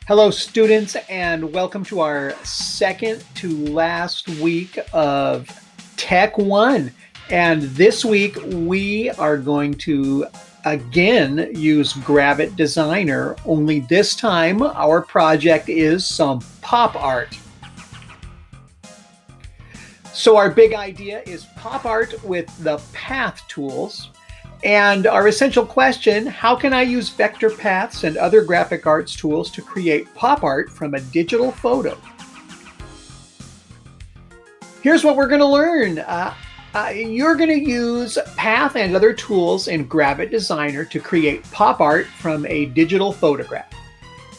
Hello, students, and welcome to our second to last week of Tech One. And this week we are going to again use Gravit Designer, only this time our project is some pop art. So our big idea is pop art with the path tools. And our essential question, how can I use vector paths and other graphic arts tools to create pop art from a digital photo? Here's what we're going to learn. You're going to use path and other tools in Gravit Designer to create pop art from a digital photograph.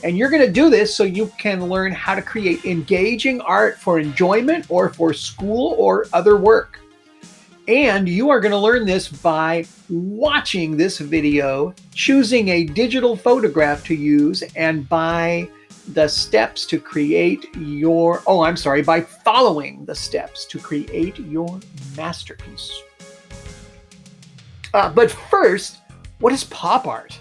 And you're going to do this so you can learn how to create engaging art for enjoyment or for school or other work. And you are going to learn this by watching this video, choosing a digital photograph to use, and by the steps to create by following the steps to create your masterpiece. But first, what is pop art?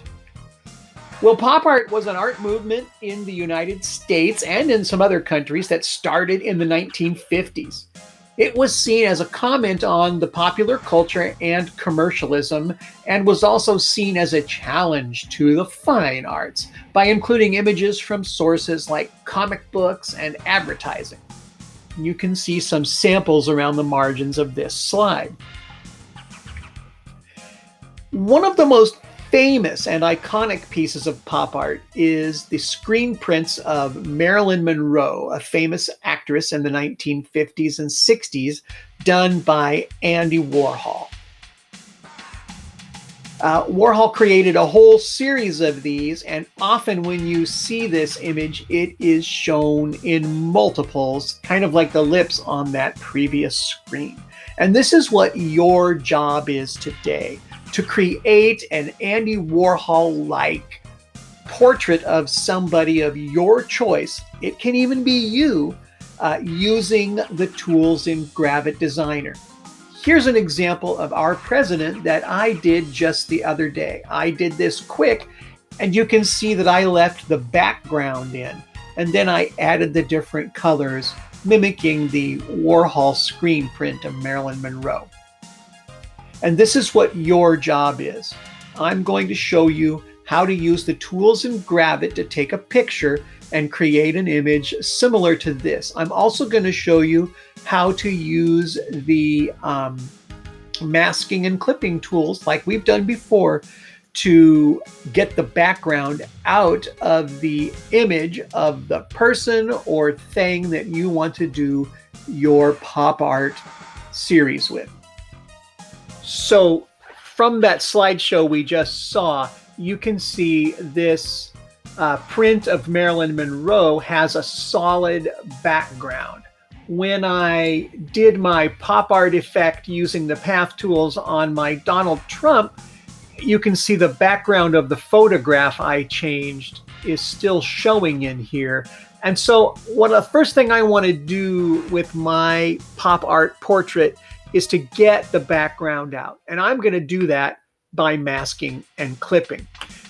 Well, pop art was an art movement in the United States and in some other countries that started in the 1950s. It was seen as a comment on the popular culture and commercialism, and was also seen as a challenge to the fine arts by including images from sources like comic books and advertising. You can see some samples around the margins of this slide. One of the most famous and iconic pieces of pop art is the screen prints of Marilyn Monroe, a famous actress in the 1950s and 60s, done by Andy Warhol. Warhol created a whole series of these, and often when you see this image, it is shown in multiples, kind of like the lips on that previous screen. And this is what your job is today: to create an Andy Warhol-like portrait of somebody of your choice. It can even be you, using the tools in Gravit Designer. Here's an example of our president that I did just the other day. I did this quick, and you can see that I left the background in, and then I added the different colors, mimicking the Warhol screen print of Marilyn Monroe. And this is what your job is. I'm going to show you how to use the tools in Gravit to take a picture and create an image similar to this. I'm also going to show you how to use the masking and clipping tools like we've done before to get the background out of the image of the person or thing that you want to do your pop art series with. So from that slideshow we just saw, you can see this print of Marilyn Monroe has a solid background. When I did my pop art effect using the path tools on my Donald Trump, you can see the background of the photograph I changed is still showing in here. And so the first thing I want to do with my pop art portrait is to get the background out. And I'm going to do that by masking and clipping.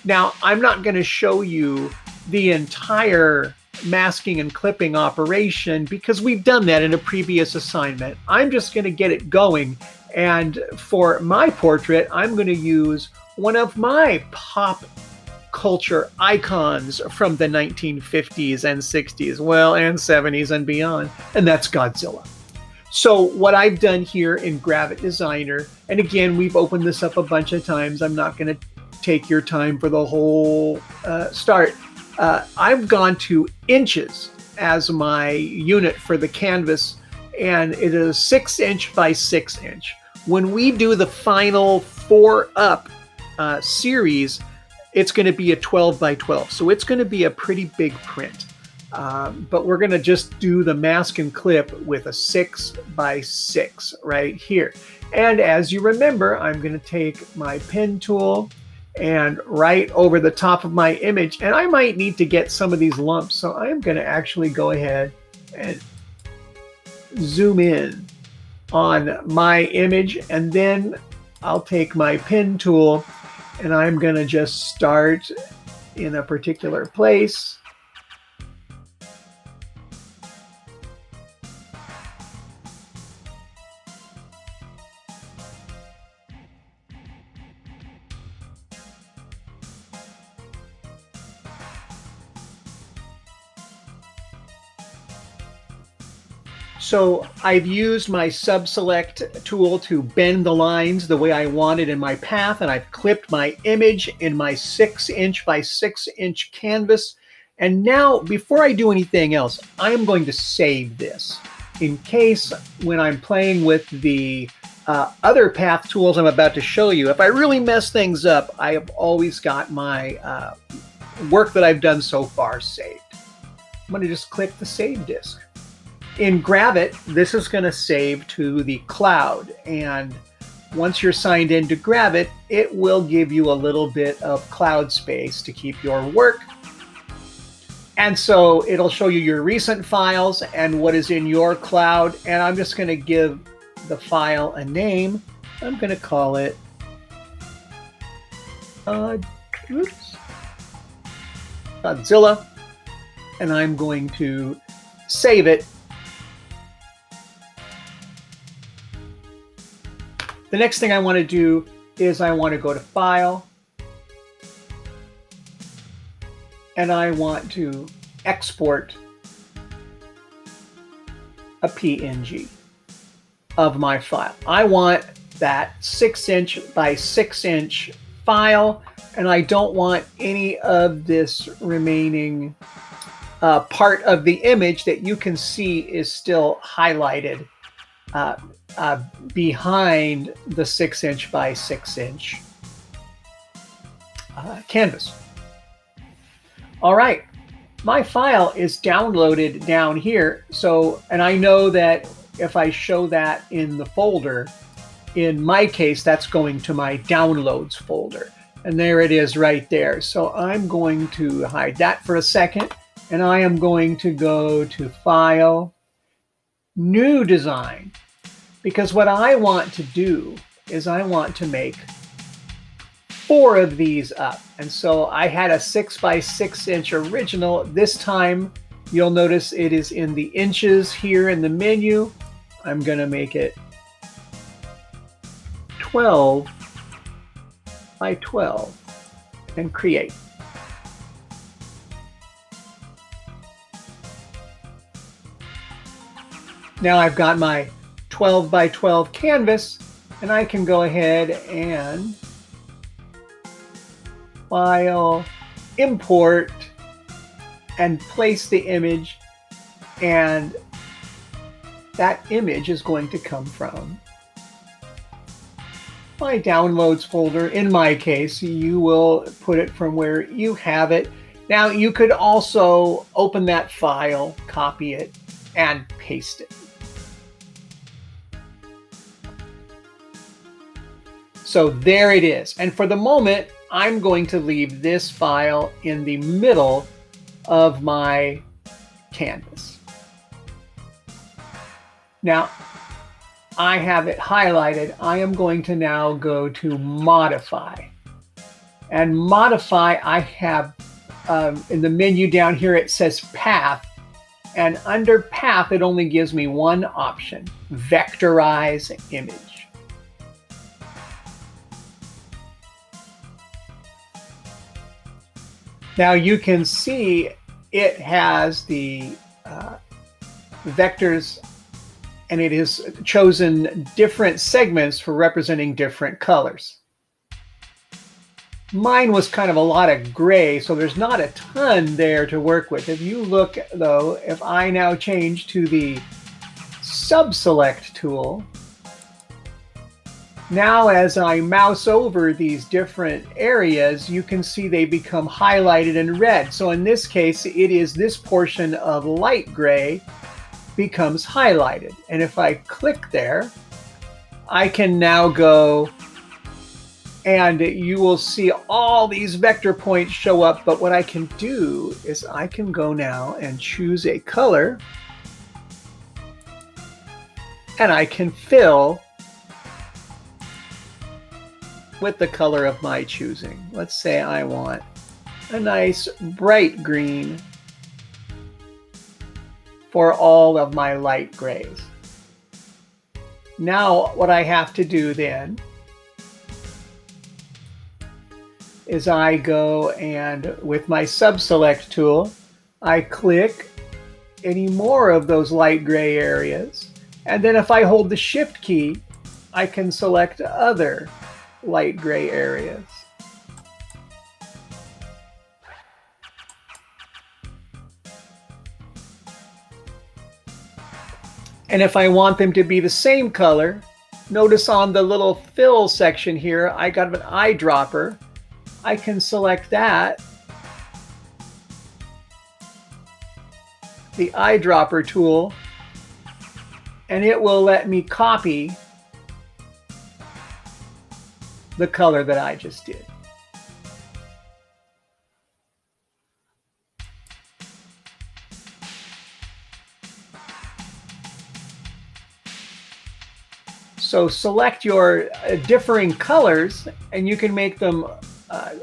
Now, I'm not going to show you the entire masking and clipping operation because we've done that in a previous assignment. I'm just going to get it going. And for my portrait, I'm going to use one of my pop culture icons from the 1950s and 60s, and 70s and beyond, and that's Godzilla. So what I've done here in Gravit Designer, and again, we've opened this up a bunch of times. I'm not going to take your time for the whole start. I've gone to inches as my unit for the canvas, and it is 6" by 6". When we do the final 4-up series, it's going to be a 12 by 12. So it's going to be a pretty big print. But we're going to just do the mask and clip with a 6 by 6 right here. And as you remember, I'm going to take my pen tool and right over the top of my image. And I might need to get some of these lumps. So I'm going to actually go ahead and zoom in on my image. And then I'll take my pen tool and I'm going to just start in a particular place So I've used my subselect tool to bend the lines the way I wanted in my path, and I've clipped my image in my 6" by 6" canvas. And now, before I do anything else, I am going to save this in case when I'm playing with the other path tools I'm about to show you, if I really mess things up, I have always got my work that I've done so far saved. I'm going to just click the save disk. In Gravit, this is going to save to the cloud, and once you're signed into Gravit, it will give you a little bit of cloud space to keep your work. And so it'll show you your recent files and what is in your cloud, and I'm just going to give the file a name. I'm going to call it Godzilla, and I'm going to save it. The next thing I want to do is I want to go to File, and I want to export a PNG of my file. I want that 6" by 6" file, and I don't want any of this remaining part of the image that you can see is still highlighted behind the 6" by 6" canvas. All right, my file is downloaded down here. So, and I know that if I show that in the folder, in my case, that's going to my downloads folder. And there it is right there. So I'm going to hide that for a second, and I am going to go to File, New Design, because what I want to do is I want to make 4 of these up. And so I had a 6" by 6" original. This time you'll notice it is in the inches here in the menu. I'm going to make it 12 by 12 and create. Now I've got my 12 by 12 canvas, and I can go ahead and File, Import, and place the image, and that image is going to come from my downloads folder. In my case, you will put it from where you have it. Now you could also open that file, copy it, and paste it. So there it is. And for the moment, I'm going to leave this file in the middle of my canvas. Now, I have it highlighted. I am going to now go to Modify. And Modify, I have in the menu down here, it says Path. And under Path, it only gives me one option, Vectorize Image. Now you can see it has the vectors, and it has chosen different segments for representing different colors. Mine was kind of a lot of gray, so there's not a ton there to work with. If you look, though, if I now change to the Subselect tool, now as I mouse over these different areas, you can see they become highlighted in red. So in this case, it is this portion of light gray becomes highlighted. And if I click there, I can now go, and you will see all these vector points show up. But what I can do is I can go now and choose a color, and I can fill with the color of my choosing. Let's say I want a nice bright green for all of my light grays. Now what I have to do then is I go and with my Subselect tool, I click any more of those light gray areas. And then if I hold the Shift key, I can select other light gray areas. And if I want them to be the same color, notice on the little fill section here, I got an eyedropper. I can select that, the eyedropper tool, and it will let me copy the color that I just did. So select your differing colors and you can make them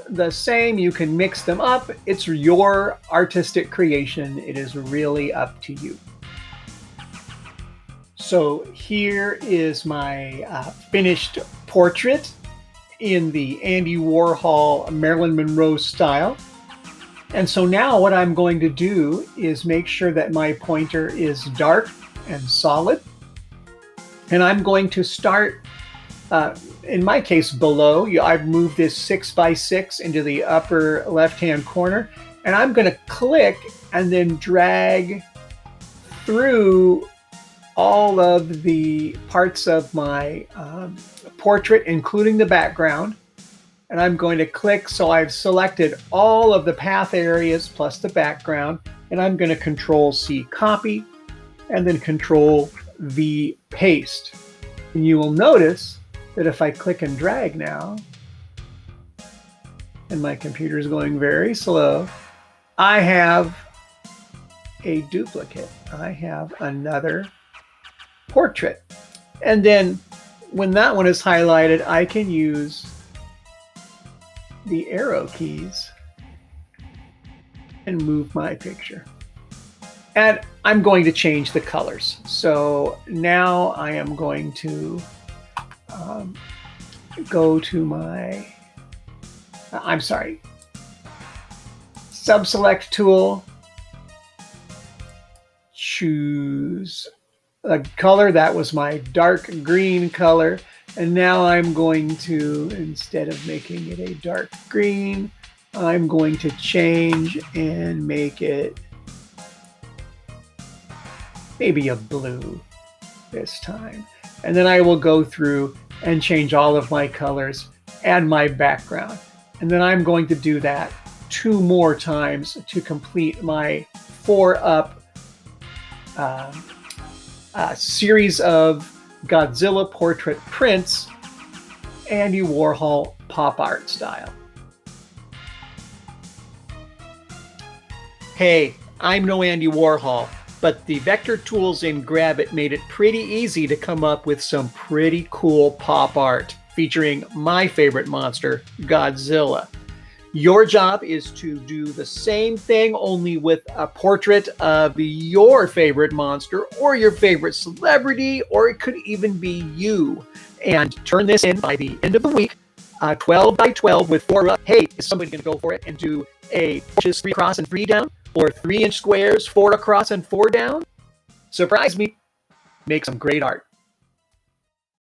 the same. You can mix them up. It's your artistic creation. It is really up to you. So here is my finished portrait in the Andy Warhol Marilyn Monroe style. And so now what I'm going to do is make sure that my pointer is dark and solid. And I'm going to start, in my case, below. I've moved this 6x6 into the upper left-hand corner. And I'm going to click and then drag through all of the parts of my portrait, including the background. And I'm going to click, so I've selected all of the path areas plus the background. And I'm going to Control-C copy and then Control-V paste. And you will notice that if I click and drag now, and my computer is going very slow, I have a duplicate. I have another portrait. And then when that one is highlighted, I can use the arrow keys and move my picture. And I'm going to change the colors. So now I am going to go to my, sub-select tool, choose a color. That was my dark green color. And now I'm going to, instead of making it a dark green, I'm going to change and make it maybe a blue this time. And then I will go through and change all of my colors and my background. And then I'm going to do that 2 more times to complete my 4-up series of Godzilla portrait prints, Andy Warhol pop art style. Hey, I'm no Andy Warhol, but the vector tools in Grabit made it pretty easy to come up with some pretty cool pop art featuring my favorite monster, Godzilla. Your job is to do the same thing, only with a portrait of your favorite monster or your favorite celebrity, or it could even be you. And turn this in by the end of the week, 12 by 12 with 4 up. Hey, is somebody going to go for it and do a inches 3 across and 3 down? Or 3-inch squares, 4 across and 4 down? Surprise me. Make some great art.